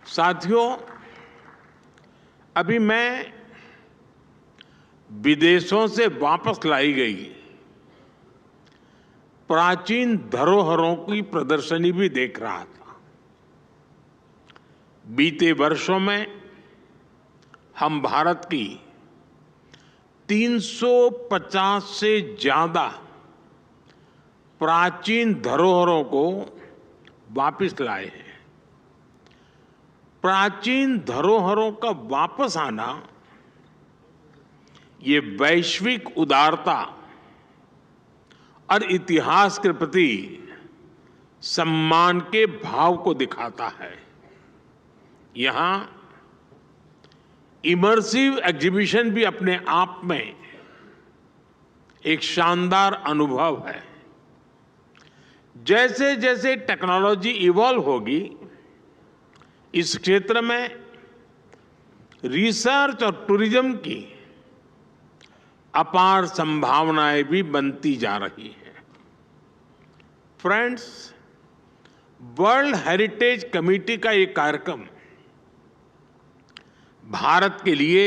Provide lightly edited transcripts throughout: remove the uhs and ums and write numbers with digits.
साथियों, अभी मैं विदेशों से वापस लाई गई प्राचीन धरोहरों की प्रदर्शनी भी देख रहा था। बीते वर्षों में हम भारत की 350 से ज्यादा प्राचीन धरोहरों को वापस लाए हैं। प्राचीन धरोहरों का वापस आना ये वैश्विक उदारता और इतिहास के प्रति सम्मान के भाव को दिखाता है। यहां इमर्सिव एग्जीबिशन भी अपने आप में एक शानदार अनुभव है। जैसे जैसे टेक्नोलॉजी इवॉल्व होगी, इस क्षेत्र में रिसर्च और टूरिज्म की अपार संभावनाएं भी बनती जा रही हैं। फ्रेंड्स, वर्ल्ड हेरिटेज कमेटी का ये कार्यक्रम भारत के लिए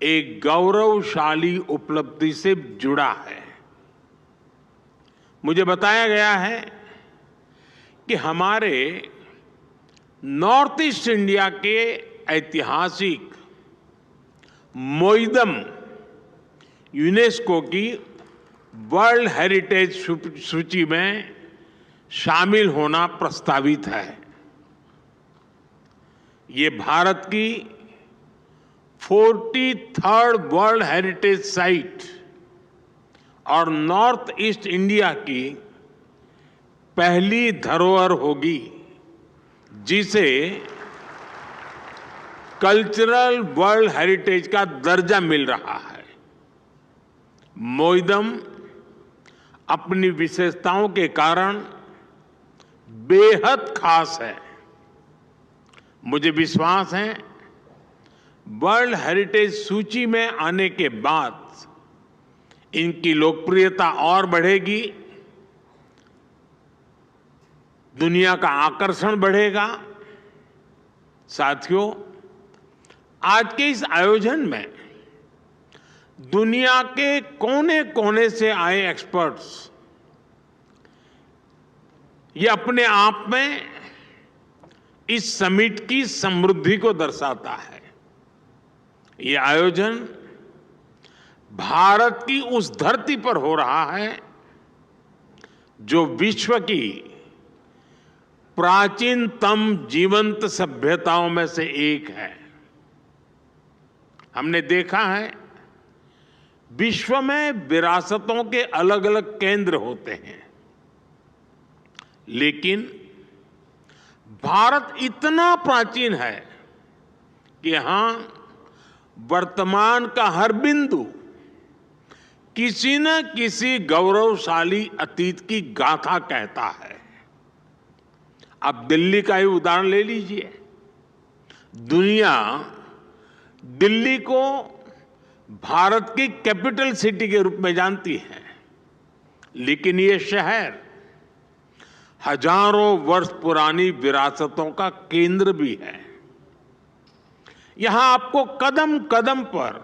एक गौरवशाली उपलब्धि से जुड़ा है। मुझे बताया गया है कि हमारे नॉर्थ ईस्ट इंडिया के ऐतिहासिक मोइदम यूनेस्को की वर्ल्ड हेरिटेज सूची में शामिल होना प्रस्तावित है। ये भारत की 43rd वर्ल्ड हेरिटेज साइट और नॉर्थ ईस्ट इंडिया की पहली धरोहर होगी जिसे कल्चरल वर्ल्ड हेरिटेज का दर्जा मिल रहा है। मोइदम अपनी विशेषताओं के कारण बेहद खास है। मुझे विश्वास है वर्ल्ड हेरिटेज सूची में आने के बाद इनकी लोकप्रियता और बढ़ेगी, दुनिया का आकर्षण बढ़ेगा। साथियों, आज के इस आयोजन में दुनिया के कोने कोने से आए एक्सपर्ट्स ये अपने आप में इस समिट की समृद्धि को दर्शाता है। ये आयोजन भारत की उस धरती पर हो रहा है जो विश्व की प्राचीनतम जीवंत सभ्यताओं में से एक है। हमने देखा है विश्व में विरासतों के अलग अलग केंद्र होते हैं, लेकिन भारत इतना प्राचीन है कि यहां वर्तमान का हर बिंदु किसी न किसी गौरवशाली अतीत की गाथा कहता है। आप दिल्ली का ही उदाहरण ले लीजिए। दुनिया दिल्ली को भारत की कैपिटल सिटी के रूप में जानती है, लेकिन ये शहर हजारों वर्ष पुरानी विरासतों का केंद्र भी है। यहां आपको कदम कदम पर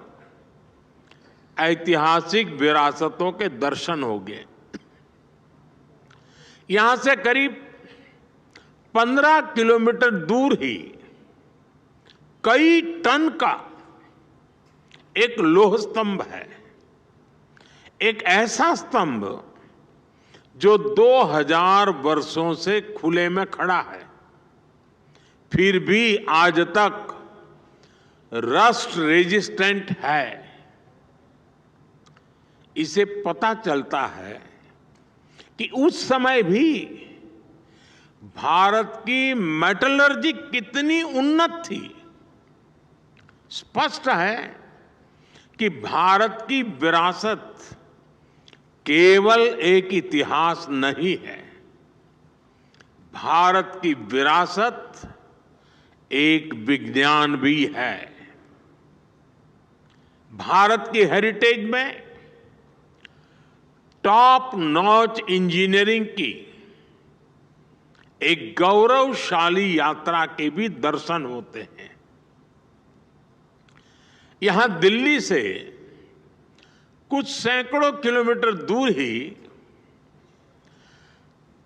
ऐतिहासिक विरासतों के दर्शन होंगे। यहां से करीब 15 किलोमीटर दूर ही कई टन का एक लौह स्तंभ है। एक ऐसा स्तंभ जो 2000 वर्षों से खुले में खड़ा है, फिर भी आज तक रस्ट रेजिस्टेंट है। इसे पता चलता है कि उस समय भी भारत की मेटलर्जी कितनी उन्नत थी। स्पष्ट है कि भारत की विरासत केवल एक इतिहास नहीं है, भारत की विरासत एक विज्ञान भी है। भारत की हेरिटेज में टॉप नॉच इंजीनियरिंग की एक गौरवशाली यात्रा के भी दर्शन होते हैं। यहां दिल्ली से कुछ सैकड़ों किलोमीटर दूर ही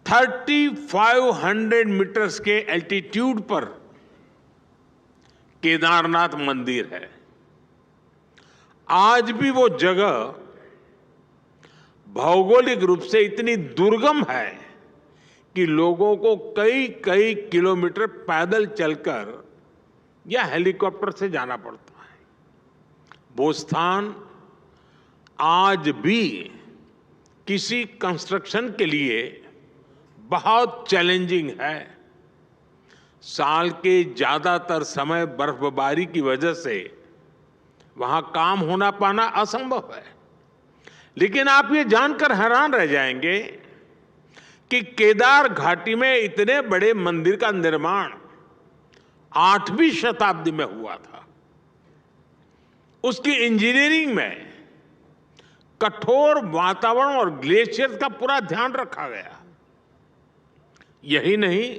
3500 मीटर्स के एल्टीट्यूड पर केदारनाथ मंदिर है। आज भी वो जगह भौगोलिक रूप से इतनी दुर्गम है कि लोगों को कई कई किलोमीटर पैदल चलकर या हेलीकॉप्टर से जाना पड़ता है। वो स्थान आज भी किसी कंस्ट्रक्शन के लिए बहुत चैलेंजिंग है। साल के ज्यादातर समय बर्फबारी की वजह से वहां काम होना पाना असंभव है। लेकिन आप ये जानकर हैरान रह जाएंगे कि केदार घाटी में इतने बड़े मंदिर का निर्माण 8वीं शताब्दी में हुआ था। उसकी इंजीनियरिंग में कठोर वातावरण और ग्लेशियर का पूरा ध्यान रखा गया। यही नहीं,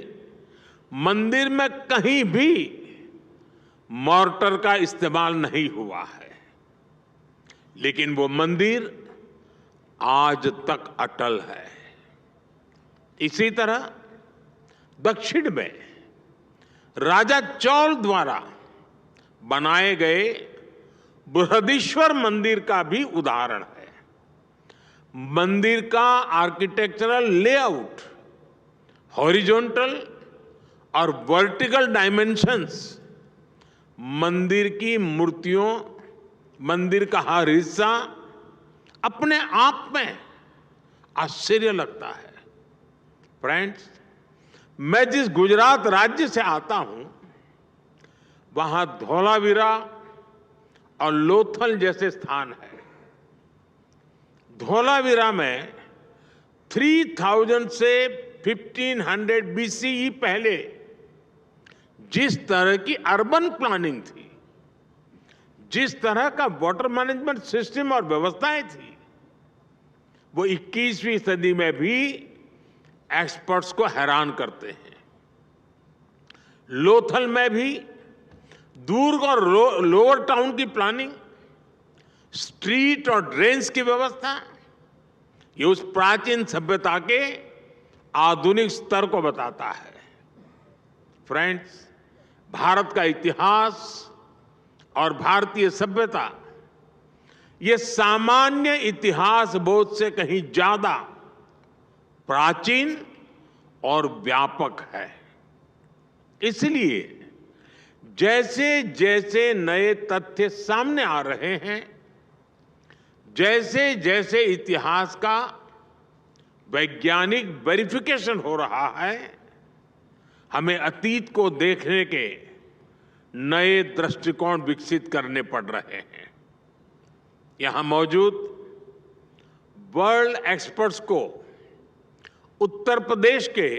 मंदिर में कहीं भी मॉर्टर का इस्तेमाल नहीं हुआ है, लेकिन वो मंदिर आज तक अटल है। इसी तरह दक्षिण में राजा चौल द्वारा बनाए गए बृहदीश्वर मंदिर का भी उदाहरण है। मंदिर का आर्किटेक्चरल लेआउट, हॉरिजॉन्टल और वर्टिकल डायमेंशंस, मंदिर की मूर्तियों, मंदिर का हर हिस्सा अपने आप में आश्चर्य लगता है। फ्रेंड्स, मैं जिस गुजरात राज्य से आता हूं, वहां धौलावीरा और लोथल जैसे स्थान है। धौलावीरा में 3000 से 1500 BCE पहले जिस तरह की अर्बन प्लानिंग थी, जिस तरह का वाटर मैनेजमेंट सिस्टम और व्यवस्थाएं थी, वो 21वीं सदी में भी एक्सपर्ट्स को हैरान करते हैं। लोथल में भी दुर्ग और लोअर टाउन की प्लानिंग, स्ट्रीट और ड्रेन्स की व्यवस्था, ये उस प्राचीन सभ्यता के आधुनिक स्तर को बताता है। फ्रेंड्स, भारत का इतिहास और भारतीय सभ्यता ये सामान्य इतिहास बोध से कहीं ज्यादा प्राचीन और व्यापक है। इसलिए जैसे जैसे नए तथ्य सामने आ रहे हैं, जैसे जैसे इतिहास का वैज्ञानिक वेरिफिकेशन हो रहा है, हमें अतीत को देखने के नए दृष्टिकोण विकसित करने पड़ रहे हैं। यहां मौजूद वर्ल्ड एक्सपर्ट्स को उत्तर प्रदेश के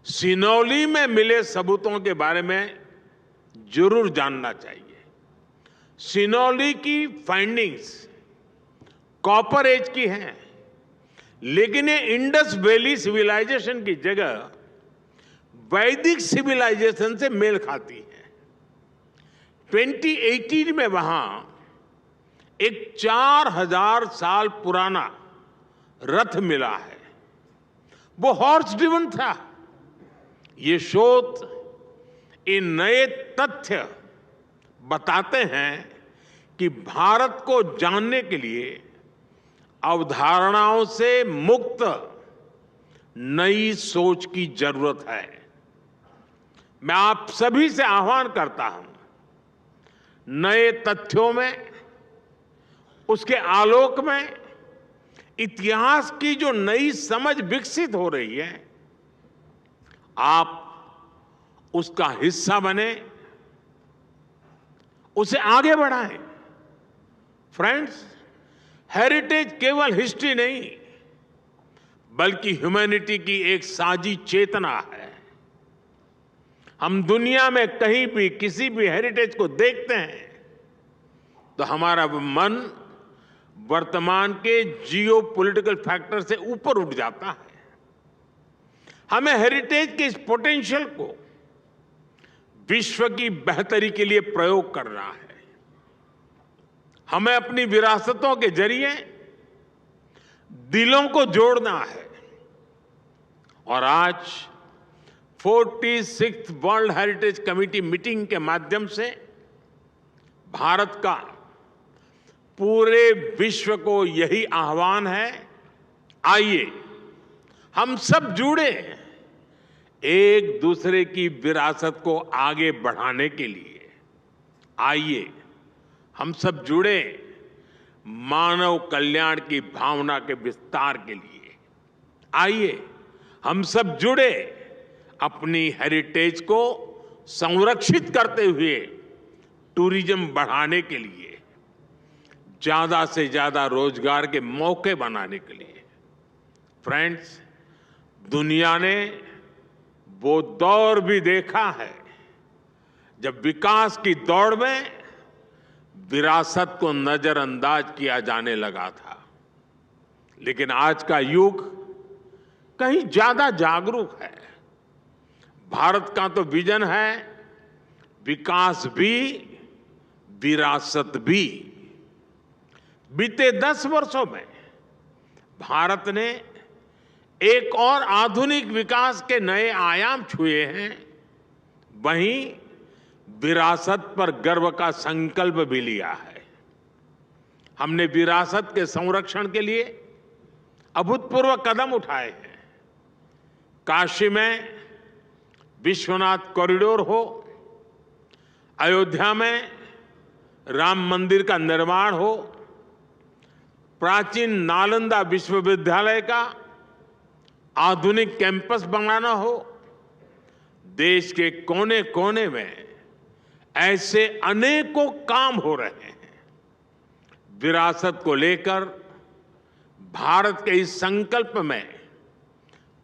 सिनौली में मिले सबूतों के बारे में जरूर जानना चाहिए। सिनौली की फाइंडिंग्स कॉपर एज की हैं, लेकिन ये इंडस वैली सिविलाइजेशन की जगह वैदिक सिविलाइजेशन से मेल खाती है। 2018 में वहां एक 4000 साल पुराना रथ मिला है। वो हॉर्स ड्रिवन था। ये शोध, इन नए तथ्य बताते हैं कि भारत को जानने के लिए अवधारणाओं से मुक्त नई सोच की जरूरत है। मैं आप सभी से आह्वान करता हूं, नए तथ्यों में, उसके आलोक में इतिहास की जो नई समझ विकसित हो रही है, आप उसका हिस्सा बने, उसे आगे बढ़ाएं। फ्रेंड्स, हेरिटेज केवल हिस्ट्री नहीं, बल्कि ह्यूमैनिटी की एक साझी चेतना है। हम दुनिया में कहीं भी किसी भी हेरिटेज को देखते हैं तो हमारा मन वर्तमान के जियो पॉलिटिकल फैक्टर से ऊपर उठ जाता है। हमें हेरिटेज के इस पोटेंशियल को विश्व की बेहतरी के लिए प्रयोग करना है। हमें अपनी विरासतों के जरिए दिलों को जोड़ना है। और आज 46th world heritage committee meeting के माध्यम से भारत का पूरे विश्व को यही आह्वान है, आइए हम सब जुड़े एक दूसरे की विरासत को आगे बढ़ाने के लिए। आइए हम सब जुड़े मानव कल्याण की भावना के विस्तार के लिए। आइए हम सब जुड़े अपनी हेरिटेज को संरक्षित करते हुए टूरिज्म बढ़ाने के लिए, ज्यादा से ज्यादा रोजगार के मौके बनाने के लिए। फ्रेंड्स, दुनिया ने वो दौर भी देखा है जब विकास की दौड़ में विरासत को नजरअंदाज किया जाने लगा था, लेकिन आज का युग कहीं ज्यादा जागरूक है। भारत का तो विजन है विकास भी विरासत भी। बीते 10 वर्षों में भारत ने एक और आधुनिक विकास के नए आयाम छुए हैं, वहीं विरासत पर गर्व का संकल्प भी लिया है। हमने विरासत के संरक्षण के लिए अभूतपूर्व कदम उठाए हैं। काशी में विश्वनाथ कॉरिडोर हो, अयोध्या में राम मंदिर का निर्माण हो, प्राचीन नालंदा विश्वविद्यालय का आधुनिक कैंपस बनाना हो, देश के कोने कोने में ऐसे अनेकों काम हो रहे हैं। विरासत को लेकर भारत के इस संकल्प में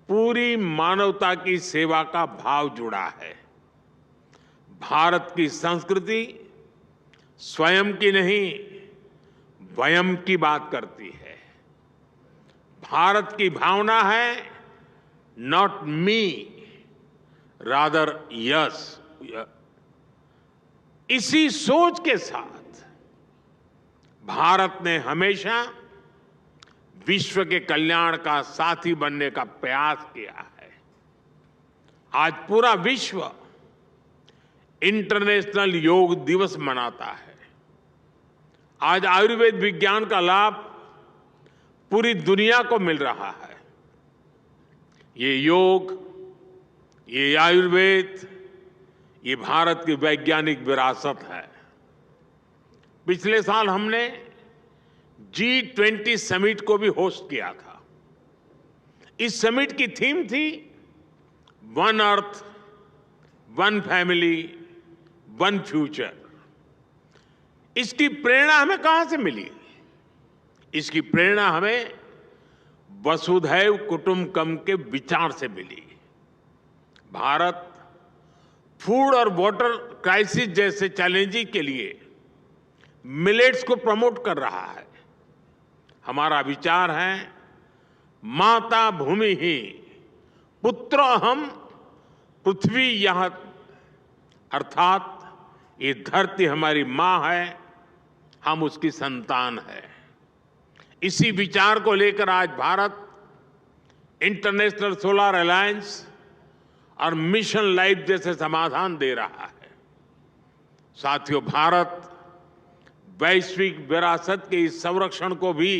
पूरी मानवता की सेवा का भाव जुड़ा है। भारत की संस्कृति स्वयं की नहीं, वयम की बात करती है। भारत की भावना है नॉट मी, रादर यस। इसी सोच के साथ भारत ने हमेशा विश्व के कल्याण का साथी बनने का प्रयास किया है। आज पूरा विश्व इंटरनेशनल योग दिवस मनाता है। आज आयुर्वेद विज्ञान का लाभ पूरी दुनिया को मिल रहा है। ये योग, ये आयुर्वेद, ये भारत की वैज्ञानिक विरासत है। पिछले साल हमने G20 समिट को भी होस्ट किया था। इस समिट की थीम थी one earth, one family, one future. इसकी प्रेरणा हमें कहां से मिली? इसकी प्रेरणा हमें वसुधैव कुटुंबकम के विचार से मिली। भारत फूड और वाटर क्राइसिस जैसे चैलेंजेस के लिए मिलेट्स को प्रमोट कर रहा है। हमारा विचार है माता भूमि ही पुत्र अहम पृथ्वी यह, अर्थात ये धरती हमारी मां है, हम उसकी संतान है। इसी विचार को लेकर आज भारत इंटरनेशनल सोलर अलायंस और मिशन लाइफ जैसे समाधान दे रहा है। साथियों, भारत वैश्विक विरासत के इस संरक्षण को भी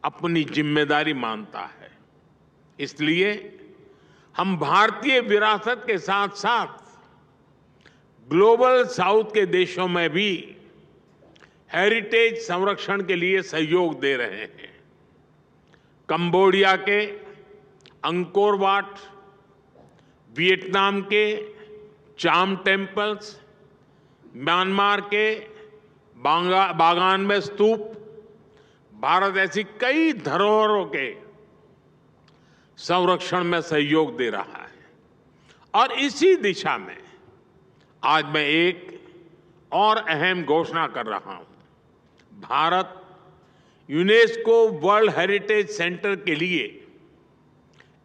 अपनी जिम्मेदारी मानता है। इसलिए हम भारतीय विरासत के साथ साथ ग्लोबल साउथ के देशों में भी हेरिटेज संरक्षण के लिए सहयोग दे रहे हैं। कंबोडिया के अंकोर वाट, वियतनाम के चाम टेम्पल्स, म्यांमार के बागान में स्तूप, भारत ऐसी कई धरोहरों के संरक्षण में सहयोग दे रहा है। और इसी दिशा में आज मैं एक और अहम घोषणा कर रहा हूं। Bharat UNESCO world heritage centre के लिए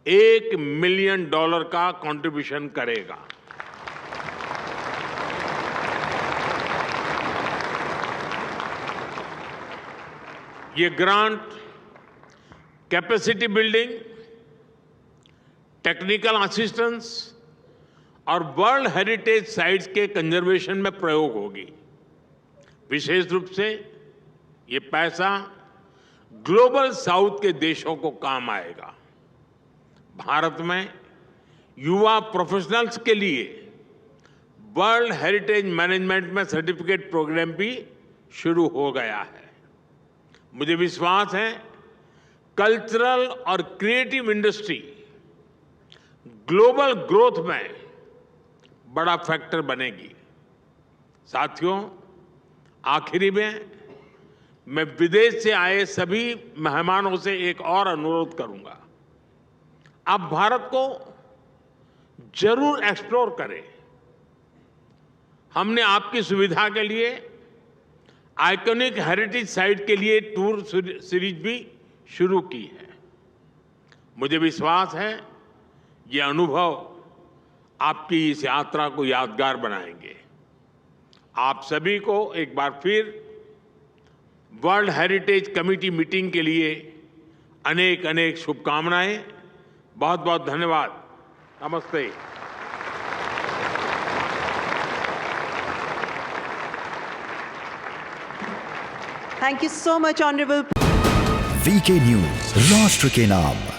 $1 मिलियन का कंट्रीब्यूशन करेगा। ये grant capacity building, technical assistance और वर्ल्ड हेरिटेज साइट्स के कंजर्वेशन में प्रयोग होगी। विशेष रूप से ये पैसा ग्लोबल साउथ के देशों को काम आएगा। भारत में युवा प्रोफेशनल्स के लिए वर्ल्ड हेरिटेज मैनेजमेंट में सर्टिफिकेट प्रोग्राम भी शुरू हो गया है। मुझे विश्वास है कल्चरल और क्रिएटिव इंडस्ट्री ग्लोबल ग्रोथ में बड़ा फैक्टर बनेगी। साथियों, आखिरी में मैं विदेश से आए सभी मेहमानों से एक और अनुरोध करूंगा। आप भारत को जरूर एक्सप्लोर करें। हमने आपकी सुविधा के लिए आइकॉनिक हेरिटेज साइट के लिए टूर सीरीज भी शुरू की है। मुझे विश्वास है ये अनुभव आपकी इस यात्रा को यादगार बनाएंगे। आप सभी को एक बार फिर वर्ल्ड हेरिटेज कमेटी मीटिंग के लिए अनेक अनेक शुभकामनाएं। बहुत बहुत धन्यवाद। नमस्ते। Thank you so much, Honorable. VK news, राष्ट्र के नाम।